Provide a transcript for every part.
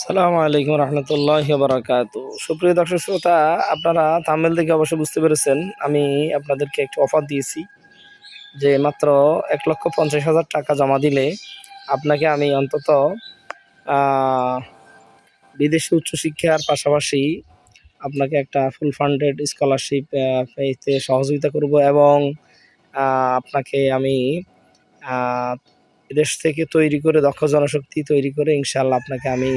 আসসালামু আলাইকুম রহমতুল্লাহি ওয়া বারাকাতু। সুপ্রিয় দর্শক শ্রোতা, আপনারা থাম্বনেল দেখে অবশ্যই বুঝতে পেরেছেন আমি আপনাদেরকে একটি অফার দিয়েছি যে মাত্র 1,50,000 টাকা জমা দিলে আপনাকে আমি অন্তত বিদেশে উচ্চশিক্ষার পাশাপাশি আপনাকে একটা ফুল ফান্ডেড স্কলারশিপ পেতে সহযোগিতা করব এবং আপনাকে আমি বিদেশ থেকে তৈরি করে দক্ষ জনশক্তি তৈরি করে ইনশাআল্লাহ আপনাকে আমি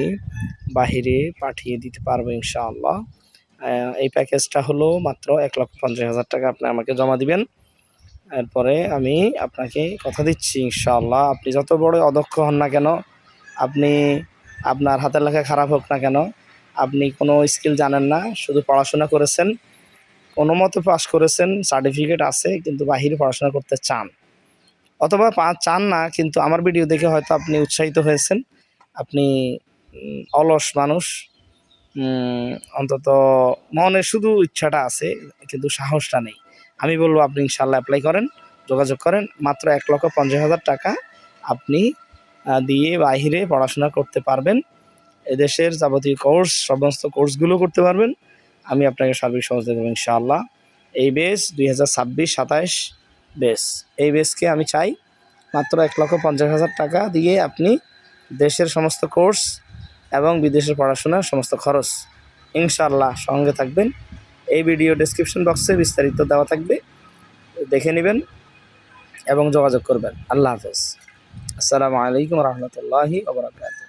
বাহিরে পাঠিয়ে দিতে পারবো ইনশাআল্লাহ। এই প্যাকেজটা হলো মাত্র 1,50,000 টাকা আপনি আমাকে জমা দিবেন। এরপরে আমি আপনাকে কথা দিচ্ছি ইনশাআল্লাহ, আপনি যত বড় অদক্ষ হন না কেন, আপনি আপনার হাতের লেখা খারাপ হোক না কেন, আপনি কোনো স্কিল জানেন না, শুধু পড়াশোনা করেছেন, কোনো মতে পাস করেছেন, সার্টিফিকেট আছে, কিন্তু বাহিরে পড়াশোনা করতে চান, অথবা চান না কিন্তু আমার ভিডিও দেখে হয়তো আপনি উৎসাহিত হয়েছেন, আপনি অলস মানুষ, অন্তত মনে শুধু ইচ্ছাটা আছে কিন্তু সাহসটা নেই। আমি বলবো আপনি ইনশাআল্লাহ অ্যাপ্লাই করেন, যোগাযোগ করেন। মাত্র 1,50,000 টাকা আপনি দিয়ে বাহিরে পড়াশোনা করতে পারবেন, এদেশের যাবতীয় কোর্স সমস্ত কোর্সগুলো করতে পারবেন। আমি আপনাকে সার্বিক সহযোগিতা দেবো ইনশাআল্লাহ। এই বেস 2026-27 বেস, এই বেসকে আমি চাই মাত্র 1,50,000 টাকা দিয়ে আপনি দেশের সমস্ত কোর্স এবং বিদেশের পড়াশোনার সমস্ত খরচ ইনশাআল্লাহ সঙ্গে থাকবেন। এই ভিডিও ডেসক্রিপশন বক্সে বিস্তারিত দেওয়া থাকবে, দেখে নেবেন এবং যোগাযোগ করবেন। আল্লাহ হাফেজ। আসসালামু আলাইকুম রহমতুল্লাহি ওয়া বারাকাতুহু।